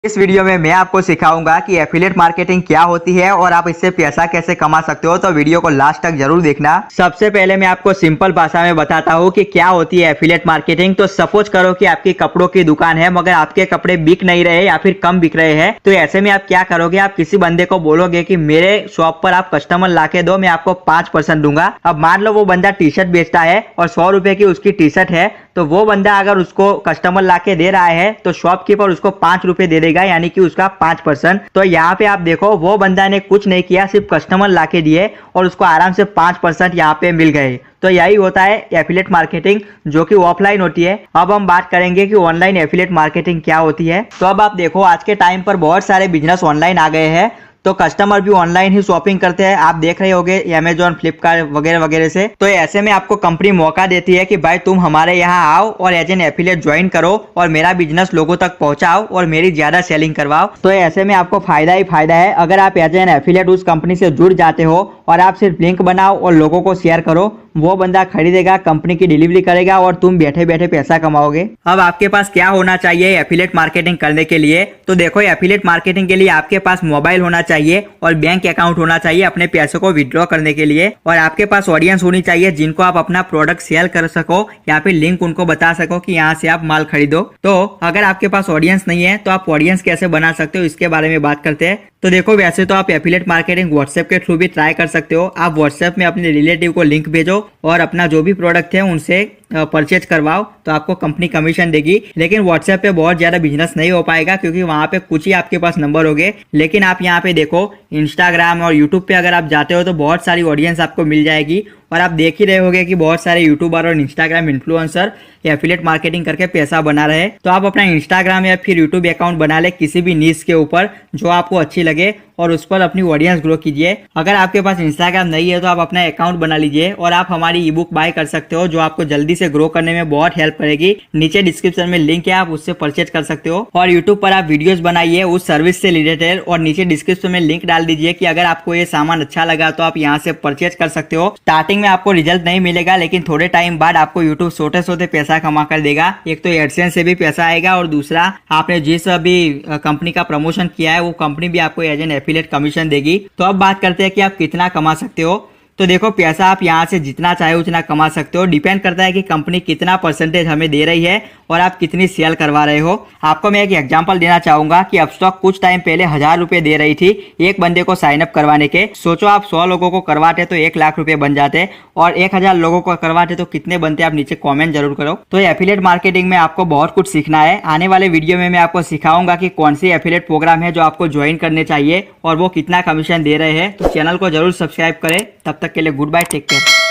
इस वीडियो में मैं आपको सिखाऊंगा कि एफिलिएट मार्केटिंग क्या होती है और आप इससे पैसा कैसे कमा सकते हो। तो वीडियो को लास्ट तक जरूर देखना। सबसे पहले मैं आपको सिंपल भाषा में बताता हूँ कि क्या होती है एफिलिएट मार्केटिंग। तो सपोज करो कि आपकी कपड़ों की दुकान है मगर आपके कपड़े बिक नहीं रहे या फिर कम बिक रहे हैं। तो ऐसे में आप क्या करोगे, आप किसी बंदे को बोलोगे कि मेरे शॉप पर आप कस्टमर लाके दो, मैं आपको 5% दूंगा। अब मान लो वो बंदा टी शर्ट बेचता है और 100 रुपए की उसकी टी शर्ट है, तो वो बंदा अगर उसको कस्टमर लाके दे रहा है तो शॉपकीपर उसको 5 रुपए दे देगा, यानी कि उसका 5%। तो यहाँ पे आप देखो वो बंदा ने कुछ नहीं किया, सिर्फ कस्टमर लाके दिए और उसको आराम से 5% यहाँ पे मिल गए। तो यही होता है एफिलिएट मार्केटिंग, जो कि ऑफलाइन होती है। अब हम बात करेंगे कि ऑनलाइन एफिलिएट मार्केटिंग क्या होती है। तो अब आप देखो आज के टाइम पर बहुत सारे बिजनेस ऑनलाइन आ गए हैं, तो कस्टमर भी ऑनलाइन ही शॉपिंग करते हैं। आप देख रहे होंगे अमेजॉन, फ्लिपकार्ट वगैरह वगैरह से। तो ऐसे में आपको कंपनी मौका देती है कि भाई तुम हमारे यहाँ आओ और एज एन एफिलिएट ज्वाइन करो और मेरा बिजनेस लोगों तक पहुंचाओ और मेरी ज्यादा सेलिंग करवाओ। तो ऐसे में आपको फायदा ही फायदा है। अगर आप एज एन एफिलिएट उस कंपनी से जुड़ जाते हो और आप सिर्फ लिंक बनाओ और लोगों को शेयर करो, वो बंदा खरीदेगा, कंपनी की डिलीवरी करेगा और तुम बैठे बैठे पैसा कमाओगे। अब आपके पास क्या होना चाहिए एफिलिएट मार्केटिंग करने के लिए? तो देखो एफिलिएट मार्केटिंग के लिए आपके पास मोबाइल होना चाहिए और बैंक अकाउंट होना चाहिए अपने पैसों को विड्रॉ करने के लिए, और आपके पास ऑडियंस होनी चाहिए जिनको आप अपना प्रोडक्ट सेल कर सको या फिर लिंक उनको बता सको कि यहाँ से आप माल खरीदो। तो अगर आपके पास ऑडियंस नहीं है तो आप ऑडियंस कैसे बना सकते हो, इसके बारे में बात करते हैं। तो देखो वैसे तो आप एफिलिएट मार्केटिंग व्हाट्सएप के थ्रू भी ट्राई कर सकते हो। आप व्हाट्सएप में अपने रिलेटिव को लिंक भेजो और अपना जो भी प्रोडक्ट है उनसे परचेज करवाओ, तो आपको कंपनी कमीशन देगी। लेकिन व्हाट्सएप पे बहुत ज्यादा बिजनेस नहीं हो पाएगा क्योंकि वहां पे कुछ ही आपके पास नंबर होंगे। लेकिन आप यहाँ पे देखो इंस्टाग्राम और यूट्यूब पे अगर आप जाते हो तो बहुत सारी ऑडियंस आपको मिल जाएगी। और आप देख ही रहे होंगे कि बहुत सारे यूट्यूबर और इंस्टाग्राम इन्फ्लुएंसर एफिलिएट मार्केटिंग करके पैसा बना रहे हैं। तो आप अपना इंस्टाग्राम या फिर यूट्यूब अकाउंट बना ले किसी भी नीश के ऊपर जो आपको अच्छी लगे और उस पर अपनी ऑडियंस ग्रो कीजिए। अगर आपके पास इंस्टाग्राम नहीं है तो आप अपना अकाउंट बना लीजिए और आप हमारी ई बुक बाय कर सकते हो जो आपको जल्दी से ग्रो करने में बहुत हेल्प करेगी। नीचे डिस्क्रिप्शन में लिंक है, आप उससे परचेज कर सकते हो। और यूट्यूब पर आप वीडियोस बनाइए उस सर्विस से रिलेटेड और नीचे डिस्क्रिप्शन में लिंक डाल दीजिए कि अगर आपको ये सामान अच्छा लगा तो आप यहाँ से परचेज कर सकते हो। स्टार्टिंग में आपको रिजल्ट नहीं मिलेगा लेकिन थोड़े टाइम बाद आपको यूट्यूब छोटे छोटे पैसा कमा कर देगा। एक तो एडसेंस से भी पैसा आएगा और दूसरा आपने जिस अभी कंपनी का प्रमोशन किया है वो कंपनी भी आपको एज एन एफिलिएट कमीशन देगी। तो अब बात करते हैं कि आप कितना कमा सकते हो। तो देखो पैसा आप यहाँ से जितना चाहे उतना कमा सकते हो। डिपेंड करता है कि कंपनी कितना परसेंटेज हमें दे रही है और आप कितनी सेल करवा रहे हो। आपको मैं एक एग्जांपल देना चाहूंगा कि अपस्टॉक कुछ टाइम पहले 1000 रुपए दे रही थी एक बंदे को साइन अप करवाने के। सोचो आप 100 लोगों को करवाते तो 1 लाख रुपए बन जाते और 1000 लोगों को करवाते तो कितने बनते, आप नीचे कॉमेंट जरूर करो। तो एफिलिएट मार्केटिंग में आपको बहुत कुछ सीखना है। आने वाले वीडियो में मैं आपको सिखाऊंगा कि कौन सी एफिलिएट प्रोग्राम है जो आपको ज्वाइन करने चाहिए और वो कितना कमीशन दे रहे हैं। तो चैनल को जरूर सब्सक्राइब करें। तब तक के लिए गुड बाय, टेक केयर।